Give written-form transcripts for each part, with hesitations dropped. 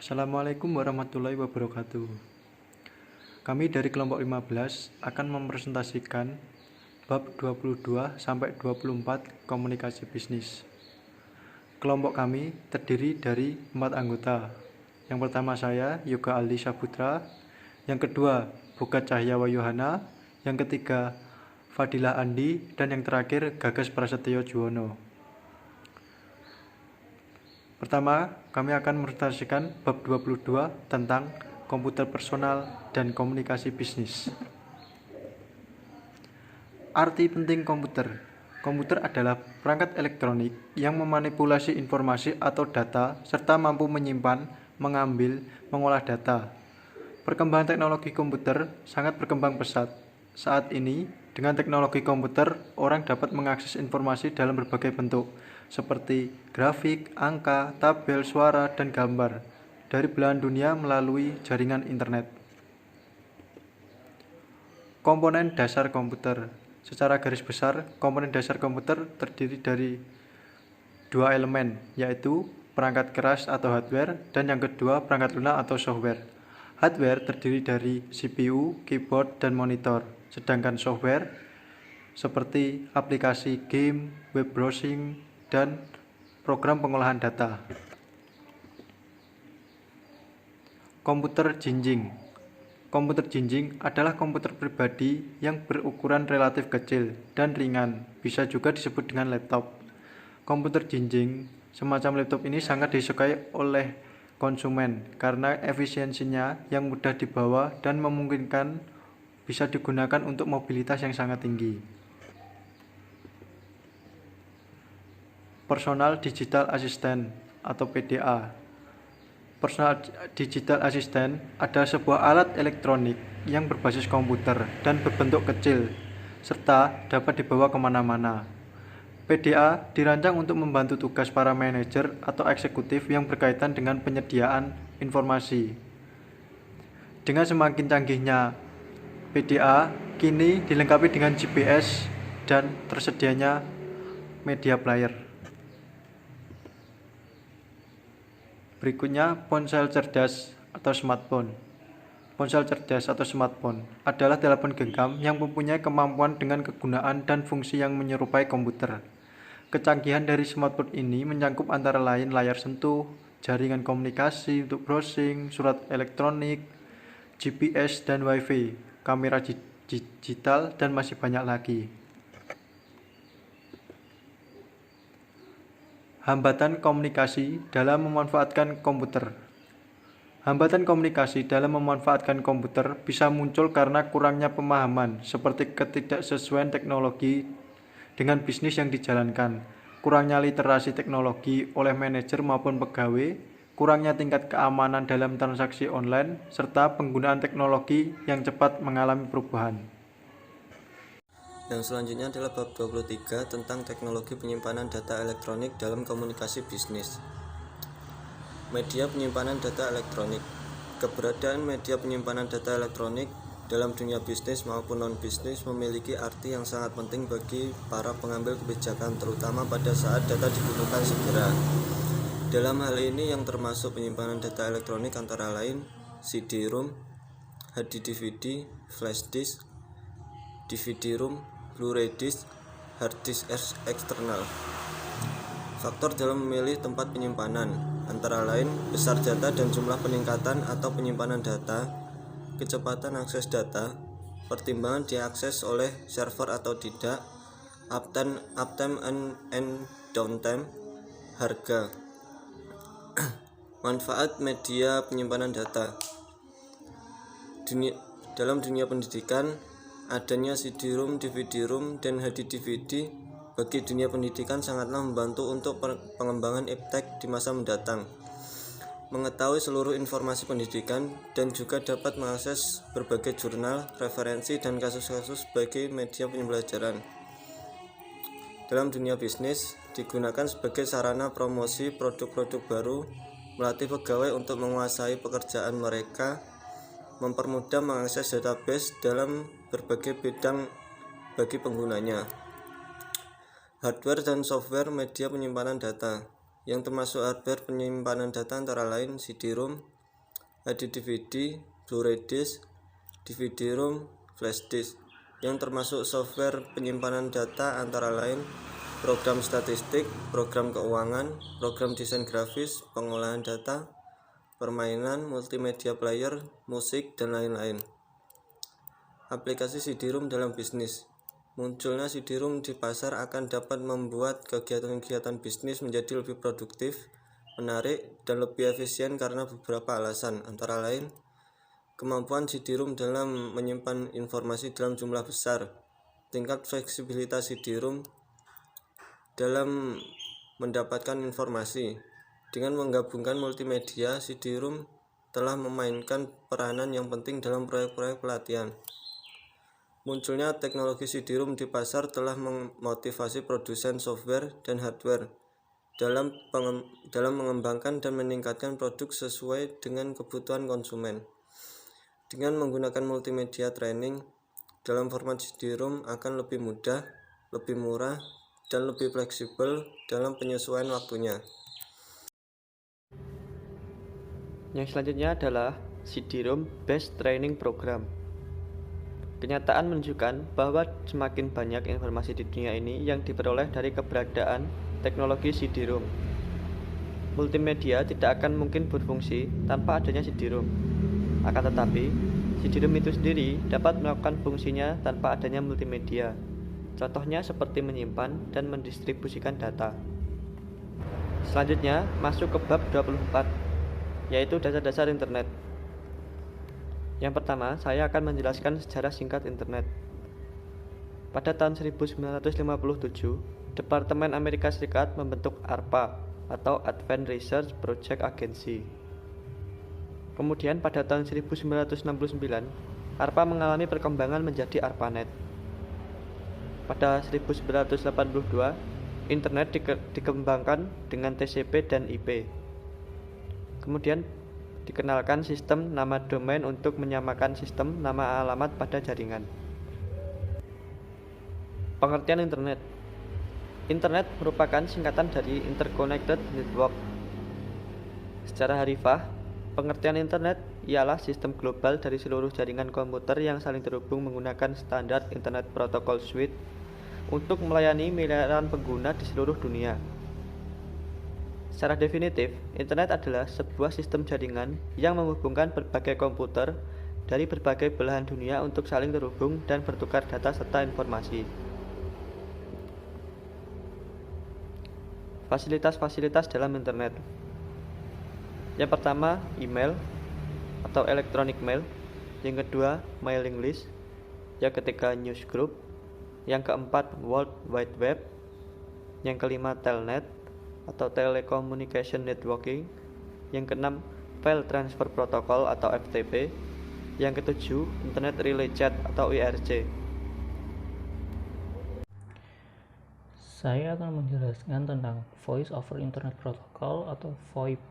Assalamualaikum warahmatullahi wabarakatuh. Kami dari kelompok 15 akan mempresentasikan bab 22 sampai 24 komunikasi bisnis. Kelompok kami terdiri dari 4 anggota. Yang pertama saya, Yoga Aldi Saputra. Yang kedua, Boga Cahya Wayuhana. Yang ketiga, Fadilah Andi. Dan yang terakhir, Gagas Prasetyo Juwono. Pertama, kami akan mempresentasikan bab 22 tentang komputer personal dan komunikasi bisnis. Arti penting komputer. Komputer adalah perangkat elektronik yang memanipulasi informasi atau data serta mampu menyimpan, mengambil, mengolah data. Perkembangan teknologi komputer sangat berkembang pesat. Saat ini, dengan teknologi komputer, orang dapat mengakses informasi dalam berbagai bentuk, seperti grafik, angka, tabel, suara, dan gambar, dari belahan dunia melalui jaringan internet. Komponen dasar komputer. Secara garis besar, komponen dasar komputer terdiri dari dua elemen, yaitu perangkat keras atau hardware, dan yang kedua perangkat lunak atau software. Hardware terdiri dari CPU, keyboard, dan monitor, sedangkan software seperti aplikasi game, web browsing, dan program pengolahan data. Komputer jinjing. Komputer jinjing adalah komputer pribadi yang berukuran relatif kecil dan ringan, bisa juga disebut dengan laptop. Komputer jinjing semacam laptop ini sangat disukai oleh konsumen karena efisiensinya yang mudah dibawa dan memungkinkan bisa digunakan untuk mobilitas yang sangat tinggi. Personal Digital Assistant atau PDA. Personal Digital Assistant adalah sebuah alat elektronik yang berbasis komputer dan berbentuk kecil, serta dapat dibawa kemana-mana. PDA dirancang untuk membantu tugas para manajer atau eksekutif yang berkaitan dengan penyediaan informasi. Dengan semakin canggihnya PDA, kini dilengkapi dengan GPS dan tersedianya media player. Berikutnya, ponsel cerdas atau smartphone. Ponsel cerdas atau smartphone adalah telepon genggam yang mempunyai kemampuan dengan kegunaan dan fungsi yang menyerupai komputer. Kecanggihan dari smartphone ini mencakup antara lain layar sentuh, jaringan komunikasi untuk browsing, surat elektronik, GPS dan WiFi, kamera digital, dan masih banyak lagi. Hambatan komunikasi dalam memanfaatkan komputer. Hambatan komunikasi dalam memanfaatkan komputer bisa muncul karena kurangnya pemahaman, seperti ketidaksesuaian teknologi dengan bisnis yang dijalankan, kurangnya literasi teknologi oleh manajer maupun pegawai, kurangnya tingkat keamanan dalam transaksi online, serta penggunaan teknologi yang cepat mengalami perubahan. Yang selanjutnya adalah bab 23 tentang teknologi penyimpanan data elektronik dalam komunikasi bisnis. Media penyimpanan data elektronik. Keberadaan media penyimpanan data elektronik dalam dunia bisnis maupun non-bisnis memiliki arti yang sangat penting bagi para pengambil kebijakan, terutama pada saat data dibutuhkan segera. Dalam hal ini yang termasuk penyimpanan data elektronik antara lain CD-ROM, HD-DVD, flash disk, DVD-ROM, Blu-ray disk, hard disk eksternal. Faktor dalam memilih tempat penyimpanan antara lain besar data dan jumlah peningkatan atau penyimpanan data, kecepatan akses data, pertimbangan diakses oleh server atau tidak, uptime and downtime, harga. Manfaat media penyimpanan data. Dalam dunia pendidikan, adanya CD-ROM, DVD-ROM, dan HD-DVD bagi dunia pendidikan sangatlah membantu untuk pengembangan iptek di masa mendatang, mengetahui seluruh informasi pendidikan, dan juga dapat mengakses berbagai jurnal, referensi, dan kasus-kasus sebagai media pembelajaran. Dalam dunia bisnis, digunakan sebagai sarana promosi produk-produk baru, melatih pegawai untuk menguasai pekerjaan mereka, mempermudah mengakses database dalam berbagai bidang bagi penggunanya. Hardware dan software media penyimpanan data. Yang termasuk hardware penyimpanan data antara lain CD-ROM, HD-DVD, Blu-ray disc, DVD-ROM, flash disk, yang termasuk software penyimpanan data antara lain program statistik, program keuangan, program desain grafis, pengolahan data, permainan, multimedia player, musik, dan lain-lain. Aplikasi CD-ROM dalam bisnis. Munculnya CD-ROM di pasar akan dapat membuat kegiatan-kegiatan bisnis menjadi lebih produktif, menarik, dan lebih efisien karena beberapa alasan, antara lain kemampuan CD-ROM dalam menyimpan informasi dalam jumlah besar, tingkat fleksibilitas CD-ROM dalam mendapatkan informasi. Dengan menggabungkan multimedia, CD-ROM telah memainkan peranan yang penting dalam proyek-proyek pelatihan. Munculnya teknologi CD-ROM di pasar telah memotivasi produsen software dan hardware dalam mengembangkan dan meningkatkan produk sesuai dengan kebutuhan konsumen. Dengan menggunakan multimedia training dalam format CD-ROM akan lebih mudah, lebih murah, dan lebih fleksibel dalam penyesuaian waktunya. Yang selanjutnya adalah CD-ROM Based Training Program. Kenyataan menunjukkan bahwa semakin banyak informasi di dunia ini yang diperoleh dari keberadaan teknologi CD-ROM. Multimedia tidak akan mungkin berfungsi tanpa adanya CD-ROM. Akan tetapi, CD-ROM itu sendiri dapat melakukan fungsinya tanpa adanya multimedia. Contohnya seperti menyimpan dan mendistribusikan data. Selanjutnya, masuk ke bab 24, yaitu dasar-dasar internet. Yang pertama, saya akan menjelaskan sejarah singkat internet. Pada tahun 1957, Departemen Amerika Serikat membentuk ARPA atau Advanced Research Project Agency. Kemudian pada tahun 1969, ARPA mengalami perkembangan menjadi ARPANET. Pada 1982, internet dikembangkan dengan TCP dan IP. Kemudian dikenalkan sistem nama domain untuk menyamakan sistem nama alamat pada jaringan. Pengertian internet. Internet merupakan singkatan dari Interconnected Network. Secara harfiah, pengertian internet ialah sistem global dari seluruh jaringan komputer yang saling terhubung menggunakan standar Internet Protocol Suite untuk melayani miliaran pengguna di seluruh dunia. Secara definitif, internet adalah sebuah sistem jaringan yang menghubungkan berbagai komputer dari berbagai belahan dunia untuk saling terhubung dan bertukar data serta informasi. Fasilitas-fasilitas dalam internet. Yang pertama, email atau electronic mail. Yang kedua, mailing list. Yang ketiga, newsgroup. Yang keempat, World Wide Web. Yang kelima, telnet atau telecommunication networking. Yang keenam, file transfer protocol atau FTP. Yang ketujuh, internet relay chat atau IRC. Saya akan menjelaskan tentang Voice over Internet Protocol atau VoIP.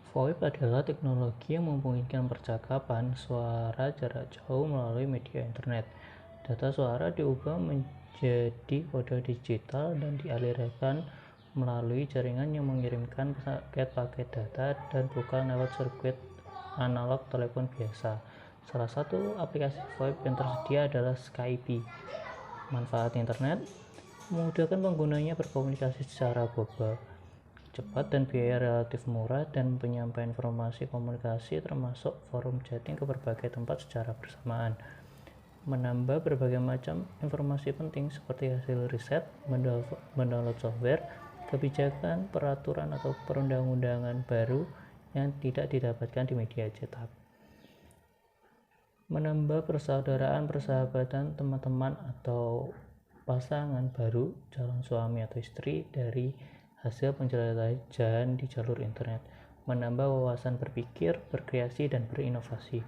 VoIP adalah teknologi yang memungkinkan percakapan suara jarak jauh melalui media internet. Data suara diubah menjadi kode digital dan dialirkan melalui jaringan yang mengirimkan paket-paket data dan bukan lewat sirkuit analog telepon biasa. Salah satu aplikasi VoIP yang tersedia adalah Skype. Manfaat internet memudahkan penggunanya berkomunikasi secara global, cepat dan biaya relatif murah, dan penyampaian informasi komunikasi termasuk forum chatting ke berbagai tempat secara bersamaan. Menambah berbagai macam informasi penting seperti hasil riset, mendownload software, kebijakan, peraturan atau perundang-undangan baru yang tidak didapatkan di media cetak. Menambah persaudaraan, persahabatan, teman-teman atau pasangan baru, calon suami atau istri dari hasil penjelajahan di jalur internet. Menambah wawasan berpikir, berkreasi, dan berinovasi.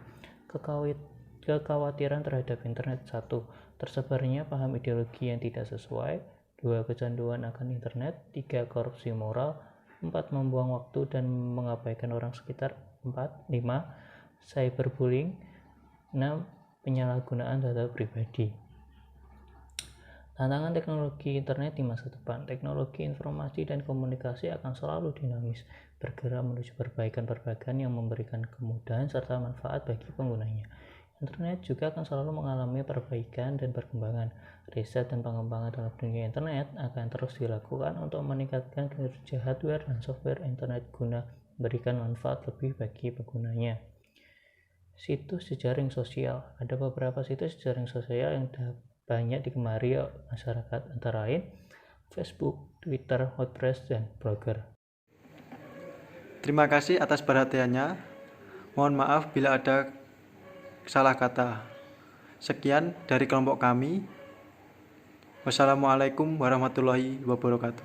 Kekhawatiran terhadap internet. 1. Tersebarnya paham ideologi yang tidak sesuai. 2. Kecanduan akan internet. 3. Korupsi moral. 4. Membuang waktu dan mengabaikan orang sekitar. 5. Cyberbullying. 6. Penyalahgunaan data pribadi. Tantangan teknologi internet di masa depan. Teknologi informasi dan komunikasi akan selalu dinamis, bergerak menuju perbaikan-perbaikan yang memberikan kemudahan serta manfaat bagi penggunanya. Internet juga akan selalu mengalami perbaikan dan perkembangan. Riset dan pengembangan dalam dunia internet akan terus dilakukan untuk meningkatkan kinerja hardware dan software internet guna memberikan manfaat lebih bagi penggunanya. Situs jejaring sosial. Ada beberapa situs jejaring sosial yang banyak digemari masyarakat, antara lain Facebook, Twitter, WordPress, dan Blogger. Terima kasih atas perhatiannya. Mohon maaf bila ada salah kata. Sekian dari kelompok kami. Wassalamualaikum warahmatullahi wabarakatuh.